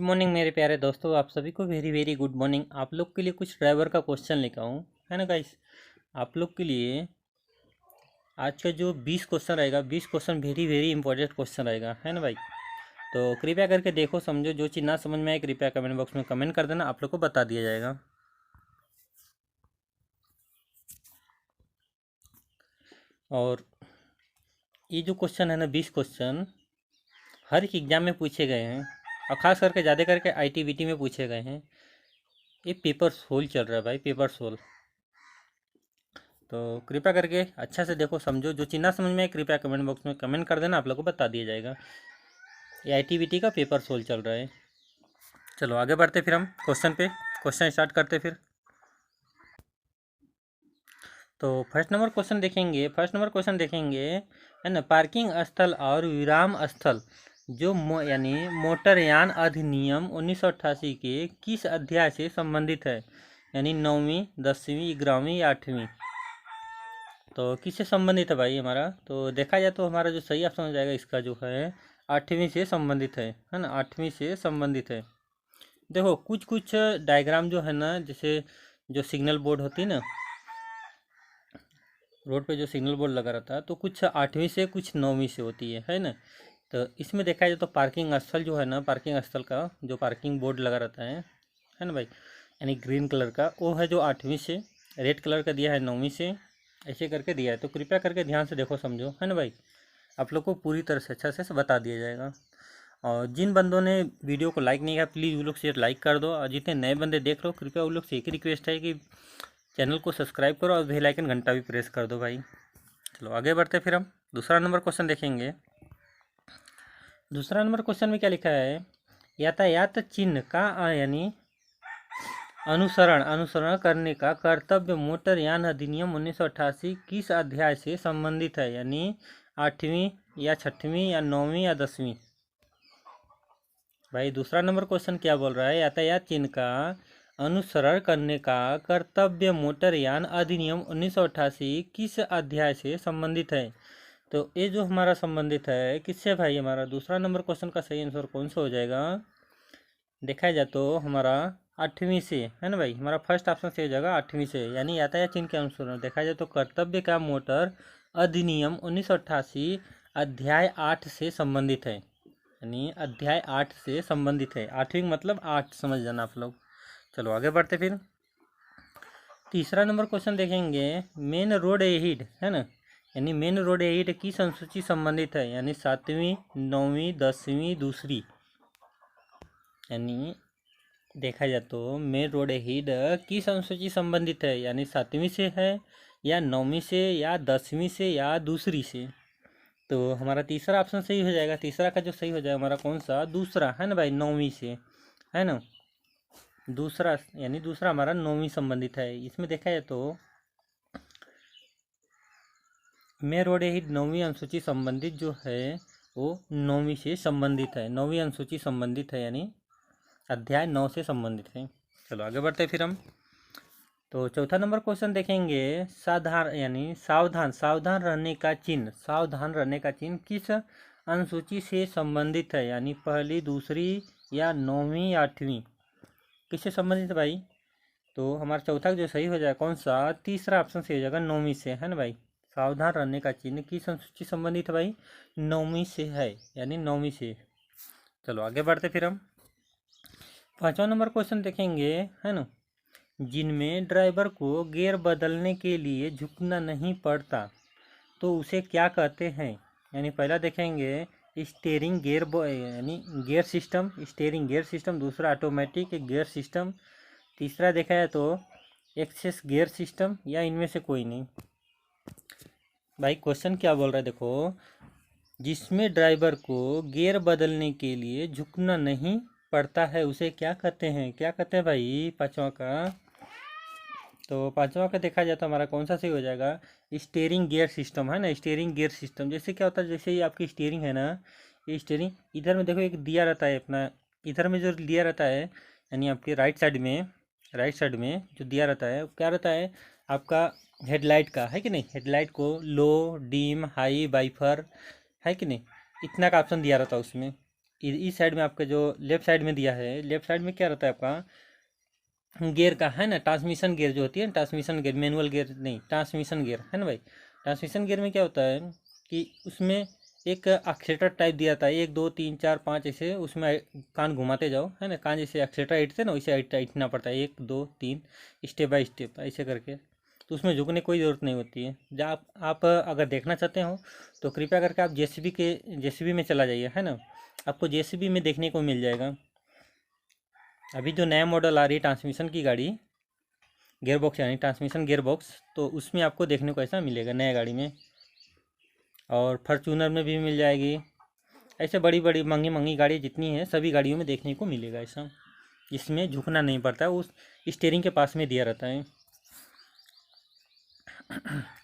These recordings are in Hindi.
गुड मॉर्निंग मेरे प्यारे दोस्तों, आप सभी को वेरी वेरी गुड मॉर्निंग। आप लोग के लिए कुछ ड्राइवर का क्वेश्चन लेकर आऊँ, है ना गाइस। आप लोग के लिए आज का जो 20 क्वेश्चन रहेगा, 20 question very very important question रहेगा, है ना भाई। तो कृपया करके देखो, समझो। जो चीज़ ना समझ में आए कृपया कमेंट बॉक्स में कमेंट कर देना, आप लोग को बता दिया जाएगा। और ये जो क्वेश्चन है ना, 20 क्वेश्चन हर एक एग्जाम में पूछे गए हैं, और ख़ास करके ज़्यादा करके ITBT में पूछे गए हैं। ये पेपर सोल चल रहा है भाई, पेपर सोल। तो कृपया करके अच्छा से देखो, समझो। जो चीज़ ना समझ में आए कृपया कमेंट बॉक्स में कमेंट कर देना, आप लोग को बता दिया जाएगा। ये ITBT का पेपर सोल चल रहा है। चलो आगे बढ़ते फिर हम क्वेश्चन पे, क्वेश्चन स्टार्ट करते फिर। तो फर्स्ट नंबर क्वेश्चन देखेंगे, है ना। पार्किंग स्थल और विराम स्थल जो यानी मोटरयान अधिनियम 1988 के किस अध्याय से संबंधित है? यानी 9वीं, 10वीं, 11वीं या 8वीं। तो किससे संबंधित है भाई हमारा? तो देखा जाए तो हमारा जो सही ऑप्शन हो जाएगा इसका जो है 8वीं से संबंधित है ना। 8वीं से संबंधित है। देखो कुछ कुछ डायग्राम जो है ना, जैसे जो सिग्नल बोर्ड होती है ना, रोड पे जो सिग्नल बोर्ड लगा रहता है, तो कुछ 8वीं से कुछ 9वीं से होती है ना। तो इसमें देखा जाए तो पार्किंग स्थल जो है ना, पार्किंग स्थल का जो पार्किंग बोर्ड लगा रहता है ना भाई, यानी ग्रीन कलर का, वो है जो 8वीं से। रेड कलर का दिया है 9वीं से, ऐसे करके दिया है। तो कृपया करके ध्यान से देखो, समझो, है ना भाई। आप लोग को पूरी तरह से अच्छा से बता दिया जाएगा। और जिन बंदों ने वीडियो को लाइक नहीं किया, प्लीज़ वो लोग से लाइक कर दो। और जितने नए बंदे देख रहे हो, कृपया वो लोग से एक ही रिक्वेस्ट है कि चैनल को सब्सक्राइब करो और बेल आइकन घंटा भी प्रेस कर दो भाई। चलो आगे बढ़ते फिर हम दूसरा नंबर क्वेश्चन देखेंगे। दूसरा नंबर क्वेश्चन में क्या लिखा है? यातायात चिन्ह का यानी अनुसरण अनुसरण करने का कर्तव्य मोटरयान अधिनियम 1988 किस अध्याय से संबंधित है? यानी 8वीं या 6वीं या 9वीं या 10वीं। भाई दूसरा नंबर क्वेश्चन क्या बोल रहा है? यातायात चिन्ह का अनुसरण करने का कर्तव्य मोटरयान अधिनियम 1988 किस अध्याय से संबंधित है? तो ये जो हमारा संबंधित है किससे भाई? हमारा दूसरा नंबर क्वेश्चन का सही आंसर कौन सा हो जाएगा? देखा जाए तो हमारा 8वीं से, है ना भाई। हमारा फर्स्ट ऑप्शन से हो जाएगा 8वीं से, यानी यातायात चिन्ह के अनुसरण। देखा जाए तो कर्तव्य का मोटर अधिनियम 1988 अध्याय 8 से संबंधित है, यानी अध्याय 8 से संबंधित है। 8वीं मतलब 8 समझ जाना आप लोग। चलो आगे बढ़ते फिर। तीसरा नंबर क्वेश्चन देखेंगे, मेन रोड एहिड, है ना। यानी मेन रोड एहिड किस अनुसूची संबंधित है? यानी 7वीं, 9वीं, 10वीं, दूसरी। यानी देखा जाए तो मेन रोड एहिड किस अनुसूची संबंधित है? यानी 7वीं से है, या 9वीं से, या 10वीं से, या दूसरी से। तो हमारा तीसरा ऑप्शन सही हो जाएगा। तीसरा का जो सही हो जाएगा हमारा कौन सा? दूसरा, है ना भाई, 9वीं से, है ना। दूसरा यानी दूसरा हमारा 9वीं संबंधित है। इसमें देखा जाए तो मे रोड एहिड 9वीं अनुसूची संबंधित जो है वो 9वीं से संबंधित है। 9वीं अनुसूची संबंधित है, यानी अध्याय 9 से संबंधित है। चलो आगे बढ़ते फिर हम। तो चौथा नंबर क्वेश्चन देखेंगे, साधारण यानी सावधान, सावधान रहने का चिन्ह, सावधान रहने का चिन्ह किस अनुसूची से संबंधित है? यानी पहली, दूसरी, या 9वीं या 8वीं। किससे संबंधित है भाई? तो हमारा चौथा जो सही हो जाएगा कौन सा? तीसरा ऑप्शन सही हो जाएगा, 9वीं से, है ना भाई। सावधान रहने का चिन्ह किस अनुसूची संबंधित है भाई? 9वीं से है, यानी 9वीं से। चलो आगे बढ़ते फिर हम। पांचवा नंबर क्वेश्चन देखेंगे, है ना। जिनमें ड्राइवर को गियर बदलने के लिए झुकना नहीं पड़ता, तो उसे क्या कहते हैं? यानी पहला देखेंगे स्टीयरिंग गियर यानी gear system, steering gear system. दूसरा ऑटोमेटिक गियर सिस्टम। तीसरा देखा है तो एक्सेस गियर सिस्टम, या इनमें से कोई नहीं। भाई क्वेश्चन क्या बोल रहा है देखो, जिसमें ड्राइवर को गियर बदलने के लिए झुकना नहीं पड़ता है उसे क्या कहते हैं? क्या कहते हैं भाई पांचवा का? तो पांचवा का देखा जाए तो हमारा कौन सा सही हो जाएगा? स्टीयरिंग गियर सिस्टम, है ना। स्टीयरिंग गियर सिस्टम जैसे क्या होता है, जैसे ये आपकी स्टीयरिंग है ना, ये स्टीयरिंग इधर में देखो एक दिया रहता है अपना, इधर में जो दिया रहता है, यानी आपके राइट साइड में, राइट साइड में जो दिया रहता है वो क्या रहता है? आपका हेडलाइट का, है कि नहीं। हेडलाइट को लो, डीम, हाई, वाइफर, है कि नहीं, इतना का ऑप्शन दिया रहता है उसमें। इस साइड में आपका जो लेफ्ट साइड में दिया है, लेफ्ट साइड में क्या रहता है आपका गियर का, है ना, ट्रांसमिशन गियर जो होती है, ट्रांसमिशन गियर, मैनुअल गियर नहीं, ट्रांसमिशन गियर, है ना भाई। ट्रांसमिशन गियर में क्या होता है कि उसमें एक एक्सीटर टाइप दिया था, 1 2 3 4 5 ऐसे, उसमें कान घुमाते जाओ, है ना, कान जैसे एक्सीटर हिटते ना वैसे हिटना पड़ता है, 1 2 3 स्टेप बाय स्टेप ऐसे करके। तो उसमें झुकने की कोई ज़रूरत नहीं होती है। जब आप अगर देखना चाहते हो तो कृपया करके आप जेसीबी में चला जाइए, है ना, आपको जेसीबी में देखने को मिल जाएगा। अभी जो नया मॉडल आ रही है ट्रांसमिशन की गाड़ी, गियर बॉक्स यानी ट्रांसमिशन गियर बॉक्स, तो उसमें आपको देखने को ऐसा मिलेगा नया गाड़ी में, और फॉर्च्यूनर में भी मिल जाएगी। ऐसे बड़ी बड़ी महंगी महंगी गाड़ी जितनी है सभी गाड़ियों में देखने को मिलेगा ऐसा। इसमें झुकना नहीं पड़ता, उस स्टीयरिंग के पास में दिया रहता है।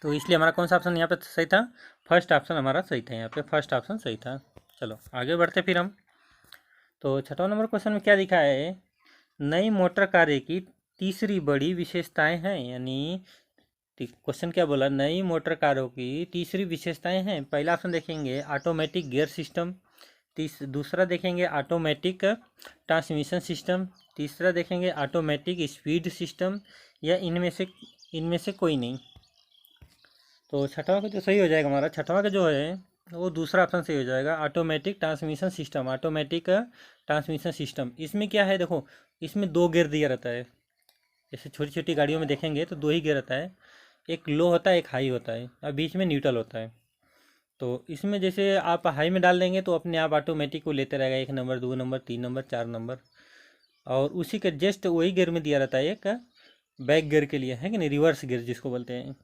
तो इसलिए हमारा कौन सा ऑप्शन यहाँ पे सही था? फर्स्ट ऑप्शन हमारा सही था, यहाँ पे फर्स्ट ऑप्शन सही था। चलो आगे बढ़ते फिर हम। तो छठवां नंबर क्वेश्चन में क्या दिखा है, नई मोटर कारें की तीसरी बड़ी विशेषताएं हैं, यानी क्वेश्चन क्या बोला, नई मोटर कारों की तीसरी विशेषताएं हैं। पहला ऑप्शन देखेंगे ऑटोमेटिक गियर सिस्टम, दूसरा देखेंगे ऑटोमेटिक ट्रांसमिशन सिस्टम, तीसरा देखेंगे ऑटोमेटिक स्पीड सिस्टम, या इनमें से कोई नहीं। तो छठवां का जो सही हो जाएगा हमारा, छठवां का जो है वो दूसरा ऑप्शन सही हो जाएगा, automatic transmission system, automatic transmission system. इसमें क्या है देखो, इसमें 2 गियर दिया रहता है। जैसे छोटी छोटी गाड़ियों में देखेंगे तो 2 ही गियर रहता है, एक लो होता है एक हाई होता है, और बीच में न्यूट्रल होता है। तो इसमें जैसे आप हाई में डाल देंगे तो अपने आप ऑटोमेटिक को लेते रहेगा, 1 नंबर 2 नंबर 3 नंबर 4 नंबर। और उसी के जस्ट वही गियर में दिया रहता है एक बैक गियर के लिए, है कि नहीं, रिवर्स गियर जिसको बोलते हैं।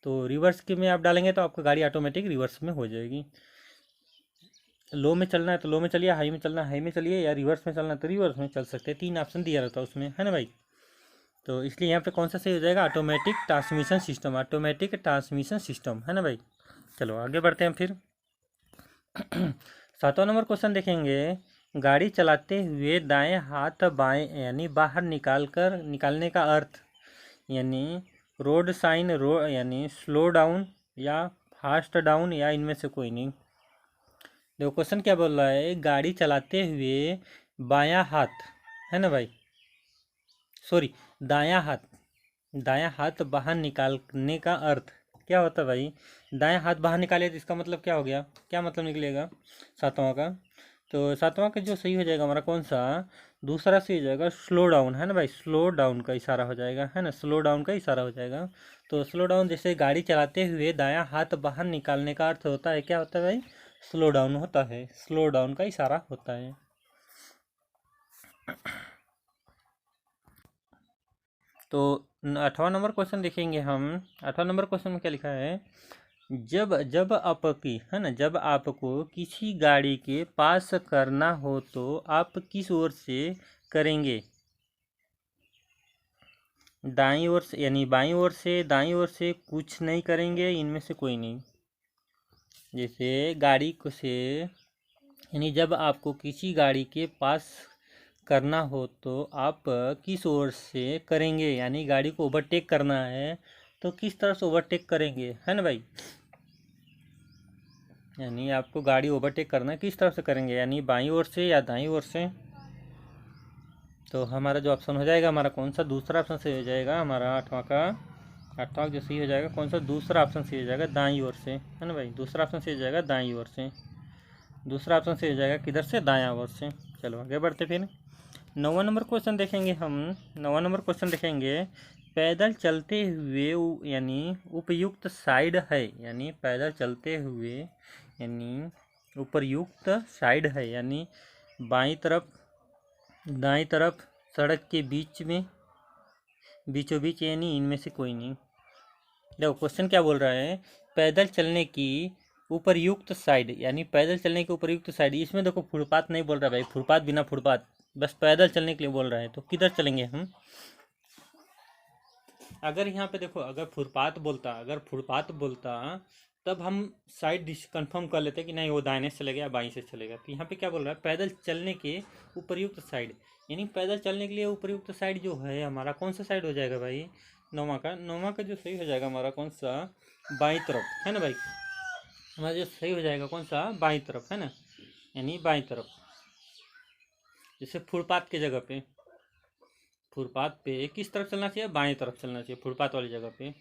तो रिवर्स के में आप डालेंगे तो आपका गाड़ी ऑटोमेटिक रिवर्स में हो जाएगी। लो में चलना है तो लो में चलिए, हाई में चलना है हाई में चलिए, या रिवर्स में चलना है तो रिवर्स में चल सकते हैं। 3 ऑप्शन दिया रहता है उसमें, है ना भाई। तो इसलिए यहाँ पे कौन सा सही हो जाएगा, automatic transmission system, automatic transmission system, है ना भाई। चलो आगे बढ़ते हैं फिर। 7वां नंबर क्वेश्चन देखेंगे, गाड़ी चलाते हुए दाएं हाथ बाएं यानी बाहर निकालने का अर्थ, यानी रोड साइन, यानी स्लो डाउन या फास्ट डाउन, या इनमें से कोई नहीं। देखो क्वेश्चन क्या बोल रहा है, गाड़ी चलाते हुए बायां हाथ, है ना भाई, सॉरी, दायां हाथ, दायां हाथ बाहर निकालने का अर्थ क्या होता है भाई। दायां हाथ बाहर निकाले तो इसका मतलब क्या हो गया, क्या मतलब निकलेगा सातवां का। तो सातवां का जो सही हो जाएगा हमारा कौन सा, दूसरा सही हो जाएगा, स्लो डाउन, है ना भाई, स्लो डाउन का इशारा हो जाएगा, है ना, स्लो डाउन का इशारा हो जाएगा। तो स्लो डाउन जैसे गाड़ी चलाते हुए दायां हाथ बाहर निकालने का अर्थ होता है, क्या होता है भाई, स्लो डाउन होता है, स्लो डाउन का इशारा होता है। तो 8वां नंबर क्वेश्चन देखेंगे हम। 8वां नंबर क्वेश्चन में क्या लिखा है, जब जब आपकी, है ना, जब आपको किसी गाड़ी के पास करना हो तो आप किस ओर से करेंगे, दाईं ओर से यानी बाईं ओर से, दाईं ओर से, कुछ नहीं करेंगे, इनमें से कोई नहीं। जैसे गाड़ी को से, यानी जब आपको किसी गाड़ी के पास करना हो तो आप किस ओर से करेंगे, यानी गाड़ी को ओवरटेक करना है तो किस तरह से ओवरटेक करेंगे, है ना भाई। यानी आपको गाड़ी ओवरटेक करना है किस तरह से करेंगे, यानी बाईं ओर से या दाईं ओर से। तो हमारा जो ऑप्शन हो जाएगा हमारा कौन सा, दूसरा ऑप्शन सही हो जाएगा हमारा, 8वां जो सही हो जाएगा कौन सा, दूसरा ऑप्शन सही हो जाएगा, दाईं ओर से, है ना भाई, दूसरा ऑप्शन सही हो जाएगा दाईं ओर से। दूसरा ऑप्शन सही हो जाएगा किधर से, दायां ओर से। चलो आगे बढ़ते फिर। 9वां नंबर क्वेश्चन देखेंगे हम। 9वां नंबर क्वेश्चन देखेंगे, पैदल चलते हुए यानी उपयुक्त साइड है, यानी पैदल चलते हुए यानी उपयुक्त साइड है, यानी बाईं तरफ, दाईं तरफ, सड़क के बीच में, बीचों बीच, यानी इनमें से कोई नहीं। देखो क्वेश्चन क्या बोल रहा है, पैदल चलने की उपरयुक्त साइड, यानी पैदल चलने की उपरयुक्त साइड। इसमें देखो फुटपाथ नहीं बोल रहा भाई, फुटपाथ बिना फुटपाथ, बस पैदल चलने के लिए बोल रहा है। तो किधर चलेंगे हम, अगर यहाँ पे देखो, अगर फुटपाथ बोलता तब हम साइड कंफर्म कर लेते कि नहीं वो दाहिने से चलेगा या बाईं से चलेगा। तो यहाँ पे क्या बोल रहा है, पैदल चलने के उपरयुक्त साइड, यानी पैदल चलने के लिए उपरयुक्त साइड जो है हमारा कौन सा साइड हो जाएगा भाई, 9वां का जो सही हो जाएगा हमारा कौन सा, बाईं तरफ, है ना भाई। हमारा जो सही हो जाएगा कौन सा, बाईं तरफ, है ना, यानी बाईं तरफ। जैसे फुटपाथ के जगह पे, फुटपाथ पे किस तरफ चलना चाहिए, बाएं तरफ चलना चाहिए फुटपाथ वाली जगह पे।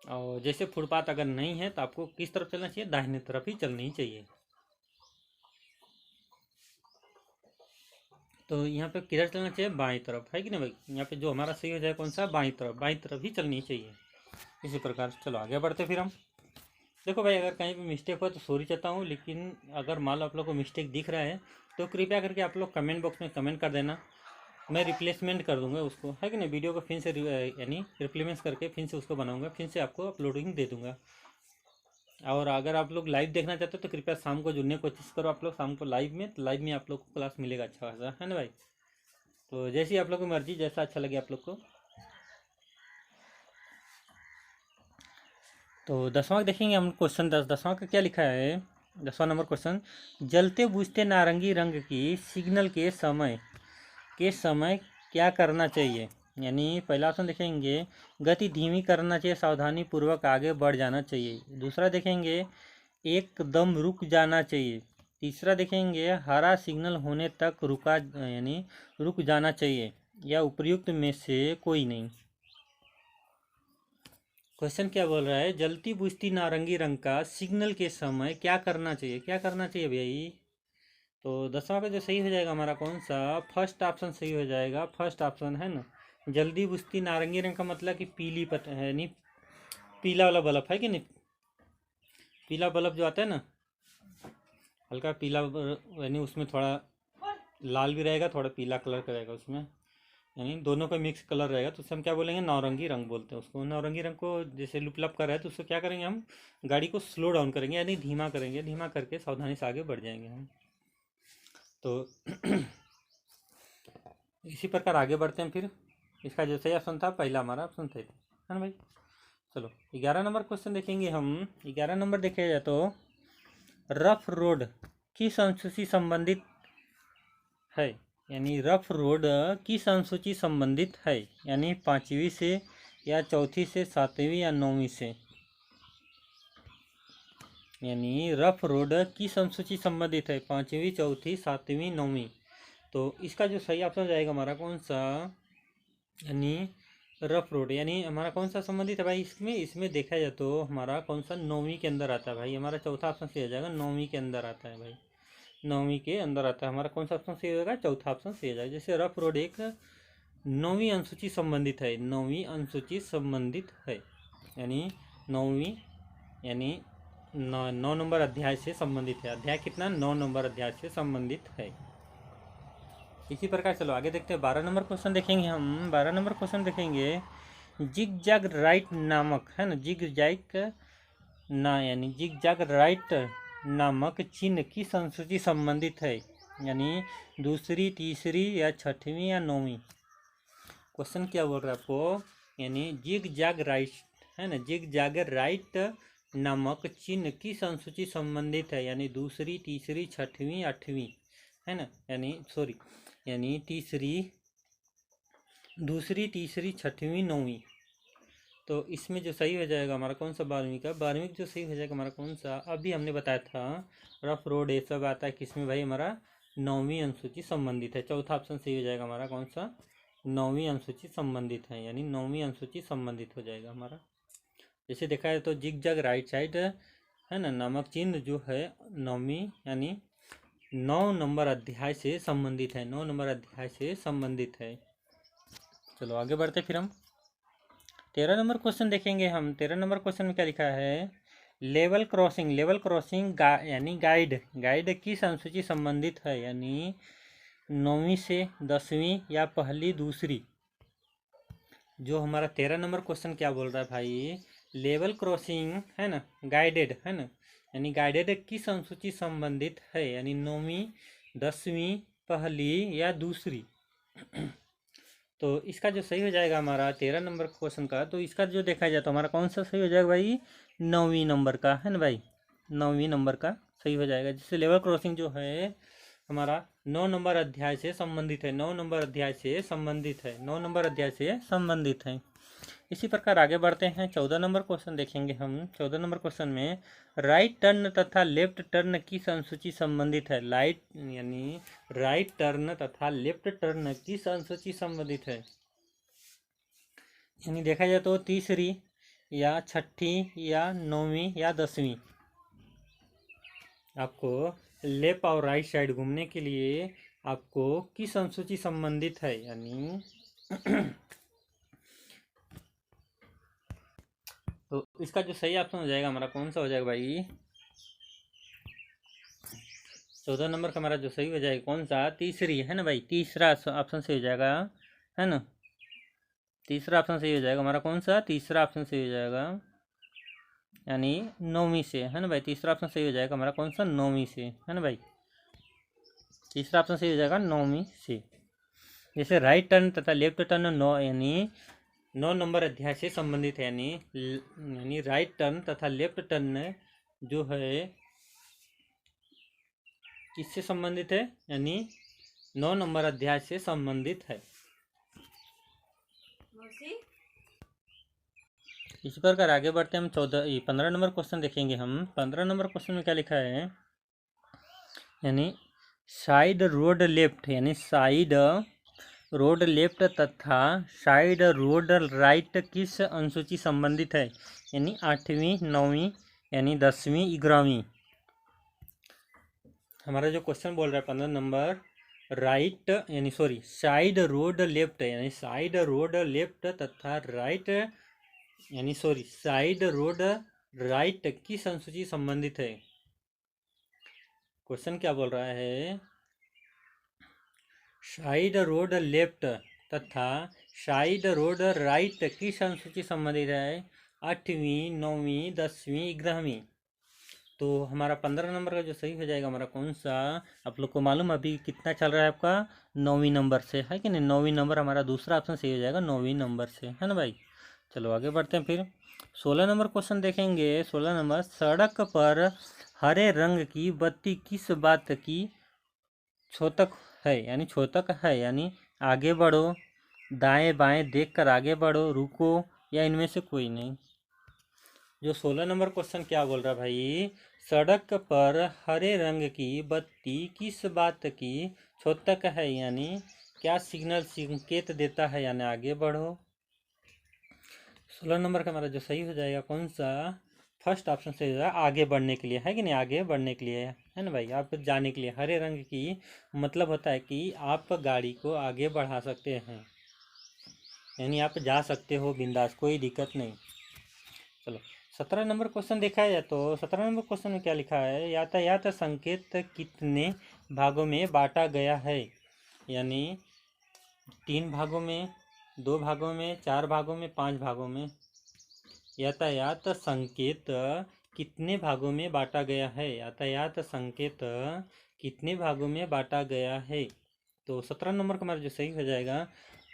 और जैसे फुटपाथ अगर नहीं है तो आपको किस तरफ चलना चाहिए, दाहिने तरफ ही चलनी चाहिए। तो यहाँ पे किधर चलना चाहिए, बाएं तरफ, है कि नहीं भाई। यहाँ पे जो हमारा सही हो जाए कौन सा, बाएं तरफ, बाएं तरफ ही चलनी चाहिए। इसी प्रकार चलो आगे बढ़ते फिर हम। देखो भाई, अगर कहीं भी मिस्टेक हो तो सॉरी चाहता हूँ, लेकिन अगर मान लो आप लोग को मिस्टेक दिख रहा है तो कृपया करके आप लोग कमेंट बॉक्स में कमेंट कर देना, मैं रिप्लेसमेंट कर दूंगा उसको, है कि नहीं। वीडियो को फिर से यानी रिप्लेसमेंट करके फिर से उसको बनाऊंगा, फिर से आपको अपलोडिंग दे दूंगा। और अगर आप लोग लाइव देखना चाहते हो तो कृपया शाम को जुड़ने की कोशिश करो आप लोग, शाम को लाइव में, तो लाइव में आप लोग को क्लास मिलेगा अच्छा खासा, है ना भाई। तो जैसी आप लोग की मर्जी, जैसा अच्छा लगे आप लोग को। तो 10वां देखेंगे हम, क्वेश्चन 10वां का क्या लिखा है। 10वां नंबर क्वेश्चन, जलते बुझते नारंगी रंग की सिग्नल के समय क्या करना चाहिए। यानी पहला ऑप्शन देखेंगे, गति धीमी करना चाहिए, सावधानी पूर्वक आगे बढ़ जाना चाहिए। दूसरा देखेंगे, एकदम रुक जाना चाहिए। तीसरा देखेंगे, हरा सिग्नल होने तक रुक जाना चाहिए, या उपर्युक्त में से कोई नहीं। क्वेश्चन क्या बोल रहा है, जलती बुझती नारंगी रंग का सिग्नल के समय क्या करना चाहिए, क्या करना चाहिए भाई। तो 10वां का जो सही हो जाएगा हमारा कौन सा, फर्स्ट ऑप्शन सही हो जाएगा, फर्स्ट ऑप्शन है ना। जल्दी बुझती नारंगी रंग का मतलब कि पीली पत है नहीं, पीला वाला बल्ब है कि नहीं, पीला बल्ब जो आता है ना, हल्का पीला, यानी उसमें थोड़ा लाल भी रहेगा, थोड़ा पीला कलर का रहेगा उसमें, यानी दोनों का मिक्स कलर रहेगा, तो उसे हम क्या बोलेंगे, नौरंगी रंग बोलते हैं उसको। नौरंगी रंग को जैसे लुपलप कर रहा है तो उसको क्या करेंगे हम, गाड़ी को स्लो डाउन करेंगे, यानी धीमा करेंगे, धीमा करके सावधानी से आगे बढ़ जाएंगे हम। तो इसी प्रकार आगे बढ़ते हैं फिर। इसका जो सही ऑप्शन था पहला, हमारा ऑप्शन सही था, है ना भाई। चलो 11 नंबर क्वेश्चन देखेंगे हम। 11 नंबर देखा जाए तो, रफ रोड किस अनुसूची संबंधित है। यानी रफ रोड किस अनुसूची संबंधित है, यानी 5वीं से, या चौथी से, 7वीं या 9वीं से। यानी रफ रोड किस अनुसूची संबंधित है, 5वीं, चौथी, 7वीं, 9वीं। तो इसका जो सही ऑप्शन जाएगा हमारा कौन सा, यानी रफ रोड, यानी हमारा कौन सा संबंधित है भाई इसमें। इसमें देखा जाए तो हमारा कौन सा, 9वीं के अंदर आता है भाई, हमारा चौथा ऑप्शन सही हो जाएगा, 9वीं के अंदर आता है भाई, 9वीं के अंदर आता है हमारा कौन सा ऑप्शन सही हो जाएगा, चौथा ऑप्शन सही हो जाएगा। जैसे रफ रोड एक 9वीं अनुसूची संबंधित है, 9वीं अनुसूची संबंधित है, यानी 9वीं, यानी 9 नंबर अध्याय से संबंधित है। अध्याय कितना, 9 नंबर अध्याय से संबंधित है। इसी प्रकार चलो आगे देखते हैं, 12 नंबर क्वेश्चन देखेंगे हम। 12 नंबर क्वेश्चन देखेंगे, जिग जैग राइट नामक, है ना, जिग जैग ना, यानी जिग जैग राइट नामक चिन्ह किस अनुसूची संबंधित है, यानी दूसरी, तीसरी, या 6वीं, या 9वीं। क्वेश्चन क्या बोल रहा है आपको, यानी जिग जैग राइट, है ना, जिग जैग राइट नामक चिन्ह किस अनुसूची संबंधित है, यानी दूसरी, तीसरी, 6वीं, 8वीं, है ना, यानी सॉरी, यानी दूसरी, तीसरी, 6वीं, 9वीं। तो इसमें जो सही हो जाएगा हमारा कौन सा, 12वीं का, 12वीं जो सही हो जाएगा हमारा कौन सा, अभी हमने बताया था रफ रोड ये सब आता है किसमें भाई, हमारा 9वीं अनुसूची संबंधित है। चौथा ऑप्शन सही हो जाएगा हमारा कौन सा, 9वीं अनुसूची संबंधित है, यानी 9वीं अनुसूची संबंधित हो जाएगा हमारा। जैसे देखा है तो जिग जग राइट साइड, है ना, नामक चिन्ह जो है 9वीं, यानी 9 नंबर अध्याय से संबंधित है, 9 नंबर अध्याय से संबंधित है। चलो आगे बढ़ते फिर हम 13 नंबर क्वेश्चन देखेंगे हम। 13 नंबर क्वेश्चन में क्या लिखा है, लेवल क्रॉसिंग यानी गाइड किस अनुसूची संबंधित है, यानी 9वीं से 10वीं, या पहली, दूसरी। जो हमारा 13 नंबर क्वेश्चन क्या बोल रहा है भाई, लेवल क्रॉसिंग, है ना, गाइडेड, है ना, यानी गाइडेड किस अनुसूची संबंधित है, यानी 9वीं, 10वीं, पहली, या दूसरी। तो इसका जो सही हो जाएगा हमारा 13 नंबर क्वेश्चन का, तो इसका जो देखा जाए तो हमारा कौन सा सही हो जाएगा भाई, 9वीं नंबर का, है ना भाई, 9वीं नंबर का सही हो जाएगा। जिससे लेवल क्रॉसिंग जो है हमारा 9 नंबर अध्याय से संबंधित है, 9 नंबर अध्याय से संबंधित है, 9 नंबर अध्याय से संबंधित है। इसी प्रकार आगे बढ़ते हैं। 14 नंबर क्वेश्चन देखेंगे हम। 14 नंबर क्वेश्चन में राइट टर्न तथा लेफ्ट टर्न किस अनुसूची संबंधित है? राइट टर्न तथा लेफ्ट टर्न किस अनुसूची संबंधित है? यानी देखा जाए तो तीसरी या छठी या नौवीं या 10वीं। आपको लेफ्ट और राइट साइड घूमने के लिए आपको किस अनुसूची संबंधित है? यानी तो इसका जो सही ऑप्शन हो जाएगा हमारा कौन सा हो जाएगा भाई? 14 नंबर का हमारा जो सही हो जाएगा कौन सा? तीसरी है ना भाई, तीसरा ऑप्शन सही हो जाएगा, है ना। तीसरा ऑप्शन सही हो जाएगा हमारा कौन सा? तीसरा ऑप्शन सही हो जाएगा, यानी नौवीं से, है ना भाई। तीसरा ऑप्शन सही हो जाएगा हमारा कौन सा? नौवीं से, है ना भाई। तीसरा ऑप्शन सही हो जाएगा नौवीं से। जैसे राइट टर्न तथा लेफ्ट टर्न 9 नंबर अध्याय से संबंधित है। यानी राइट टर्न तथा लेफ्ट टर्न जो है किससे संबंधित है? यानी 9 नंबर अध्याय से संबंधित है। इस प्रकार आगे बढ़ते हैं हम 15 नंबर क्वेश्चन देखेंगे हम। 15 नंबर क्वेश्चन में क्या लिखा है? यानी साइड रोड लेफ्ट, यानी साइड रोड लेफ्ट तथा साइड रोड राइट किस अनुसूची संबंधित है? यानी 8वीं, 9वीं, यानी 10वीं, 11वीं। हमारा जो क्वेश्चन बोल रहा है 15 नंबर, राइट यानी सॉरी साइड रोड लेफ्ट, यानी साइड रोड लेफ्ट तथा राइट यानी सॉरी साइड रोड राइट किस अनुसूची संबंधित है? क्वेश्चन क्या बोल रहा है? साइड रोड लेफ्ट तथा साइड रोड राइट किस अनुसूची संबंधित है? 8वीं, 9वीं, 10वीं, 11वीं। तो हमारा 15 नंबर का जो सही हो जाएगा हमारा कौन सा? आप लोग को मालूम अभी कितना चल रहा है आपका? 9वीं नंबर से, है कि नहीं। 9वीं नंबर हमारा दूसरा ऑप्शन सही हो जाएगा 9वीं नंबर से, है ना भाई। चलो आगे बढ़ते हैं फिर 16 नंबर क्वेश्चन देखेंगे। 16 नंबर, सड़क पर हरे रंग की बत्ती किस बात की छोतक है? यानी छोतक है, यानी आगे बढ़ो, दाएं बाएं देखकर आगे बढ़ो, रुको, या इनमें से कोई नहीं। जो 16 नंबर क्वेश्चन क्या बोल रहा है भाई? सड़क पर हरे रंग की बत्ती किस बात की छोतक है? यानी क्या सिग्नल संकेत देता है? यानी आगे बढ़ो। 16 नंबर का हमारा जो सही हो जाएगा कौन सा? फर्स्ट ऑप्शन सही हो जाएगा, आगे बढ़ने के लिए, है कि नहीं। आगे बढ़ने के लिए, है ना भाई, आप जाने के लिए। हरे रंग की मतलब होता है कि आप गाड़ी को आगे बढ़ा सकते हैं, यानी आप जा सकते हो बिंदास, कोई दिक्कत नहीं। चलो 17 नंबर क्वेश्चन देखा है तो 17 नंबर क्वेश्चन में क्या लिखा है? यातायात संकेत कितने भागों में बांटा गया है? यानी 3 भागों में, 2 भागों में, 4 भागों में, 5 भागों में। यातायात संकेत कितने भागों में बांटा गया है? यातायात संकेत कितने भागों में बांटा गया है? तो 17 नंबर का हमारा जो सही हो जाएगा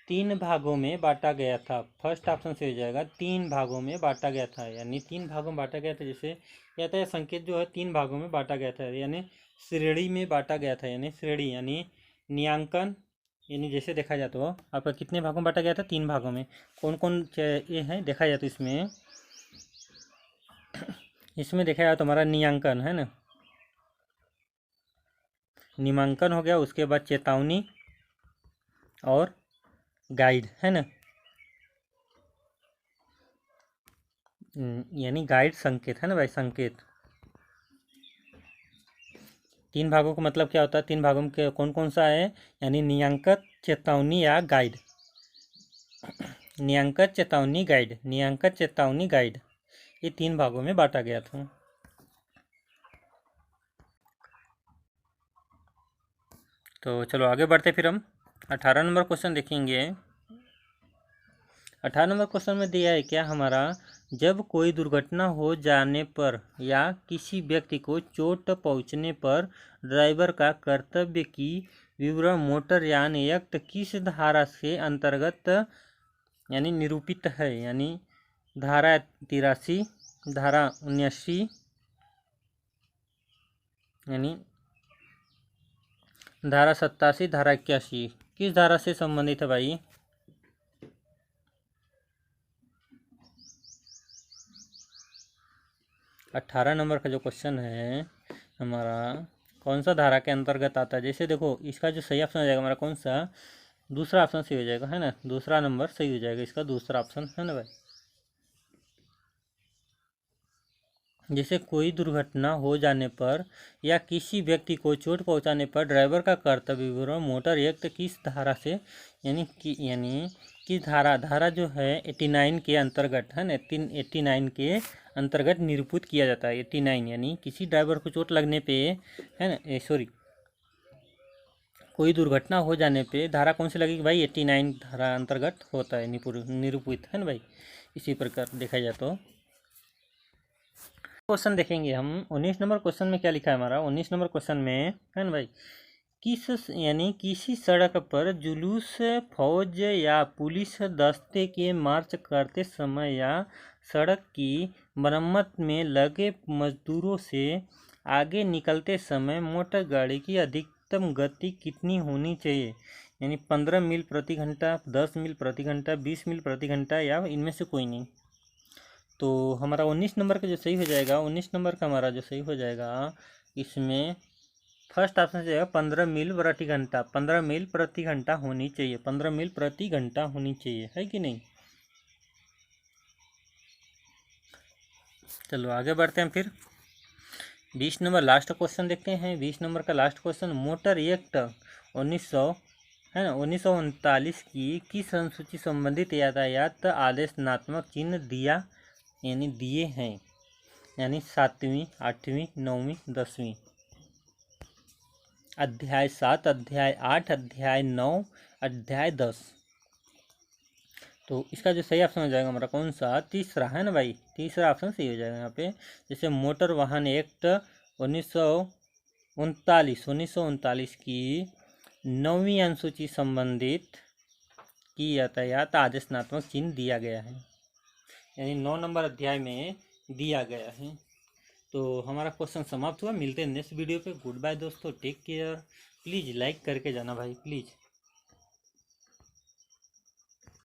3 भागों में बांटा गया था। फर्स्ट ऑप्शन से हो जाएगा 3 भागों में बांटा गया था, यानी 3 भागों में बांटा गया था। जैसे यातायात संकेत जो है 3 भागों में बांटा गया था, यानी श्रेणी में बांटा गया था। यानी श्रेणी यानी नियांकन, यानी जैसे देखा जाए तो आपका कितने भागों में बांटा गया था? 3 भागों में। कौन कौन ये है देखा जाए तो इसमें देखा जाए तो हमारा नियांकन है ना, निमांकन हो गया, उसके बाद चेतावनी और गाइड, है ना। यानी गाइड संकेत, है ना भाई, संकेत। 3 भागों का मतलब क्या होता है? 3 भागों में कौन कौन सा है? यानी नियांकन, चेतावनी या गाइड। नियांकन, चेतावनी, गाइड, नियांकन, चेतावनी, गाइड, ये 3 भागों में बांटा गया था। तो चलो आगे बढ़ते फिर हम 18 नंबर क्वेश्चन देखेंगे। 18 नंबर क्वेश्चन में दिया है क्या हमारा? जब कोई दुर्घटना हो जाने पर या किसी व्यक्ति को चोट पहुंचने पर ड्राइवर का कर्तव्य की विवरण मोटरयान एक्ट किस धारा से अंतर्गत यानी निरूपित है? यानी धारा 83, धारा 79, यानी धारा 87, धारा 81, किस धारा से संबंधित है भाई? 18 नंबर का जो क्वेश्चन है हमारा, कौन सा धारा के अंतर्गत आता है। जैसे देखो इसका जो सही ऑप्शन हो जाएगा हमारा कौन सा, दूसरा ऑप्शन सही हो जाएगा, है ना, दूसरा नंबर सही हो जाएगा इसका, दूसरा ऑप्शन, है ना भाई। जैसे कोई दुर्घटना हो जाने पर या किसी व्यक्ति को चोट पहुंचाने पर ड्राइवर का कर्तव्य विवरण मोटर एक्ट किस धारा से, यानी कि धारा जो है 89 के अंतर्गत, है ना, 89 के अंतर्गत निरूपित किया जाता है। 89 यानी किसी ड्राइवर को चोट लगने पे, है ना, सॉरी, कोई दुर्घटना हो जाने पे धारा कौन सी लगेगी भाई, 89 धारा अंतर्गत होता है निरूपित, है ना भाई। इसी प्रकार देखा जाए तो क्वेश्चन देखेंगे हम। 19 नंबर क्वेश्चन में क्या लिखा है हमारा, 19 नंबर क्वेश्चन में, है ना भाई, किसी सड़क पर जुलूस, फौज या पुलिस दस्ते के मार्च करते समय या सड़क की मरम्मत में लगे मजदूरों से आगे निकलते समय मोटर गाड़ी की अधिकतम गति कितनी होनी चाहिए। यानी 15 मील प्रति घंटा, 10 मील प्रति घंटा, 20 मील प्रति घंटा, या इनमें से कोई नहीं। तो हमारा 19 नंबर का जो सही हो जाएगा, 19 नंबर का हमारा जो सही हो जाएगा इसमें फर्स्ट ऑप्शन से जाएगा 15 मील प्रति घंटा। 15 मील प्रति घंटा होनी चाहिए, 15 मील प्रति घंटा होनी चाहिए, है कि नहीं। चलो आगे बढ़ते हैं फिर 20 नंबर लास्ट क्वेश्चन देखते हैं। 20 नंबर का लास्ट क्वेश्चन, मोटर एक्ट 1900, है ना, 1939 की किस अनुसूची संबंधित यातायात आदेशात्मक चिन्ह दिए हैं। यानी 7वीं, 8वीं, 9वीं, 10वीं, अध्याय 7, अध्याय 8, अध्याय 9, अध्याय 10। तो इसका जो सही ऑप्शन हो जाएगा हमारा कौन सा, तीसरा, है ना भाई, तीसरा ऑप्शन सही हो जाएगा यहाँ पे। जैसे मोटर वाहन एक्ट 1939 की 9वीं अनुसूची संबंधित की यातायात आदेशात्मक चिन्ह दिया गया है, यानी 9 नंबर अध्याय में दिया गया है। तो हमारा क्वेश्चन समाप्त हुआ। मिलते हैं नेक्स्ट वीडियो पे। गुड बाय दोस्तों, टेक केयर। प्लीज़ लाइक करके जाना भाई, प्लीज़।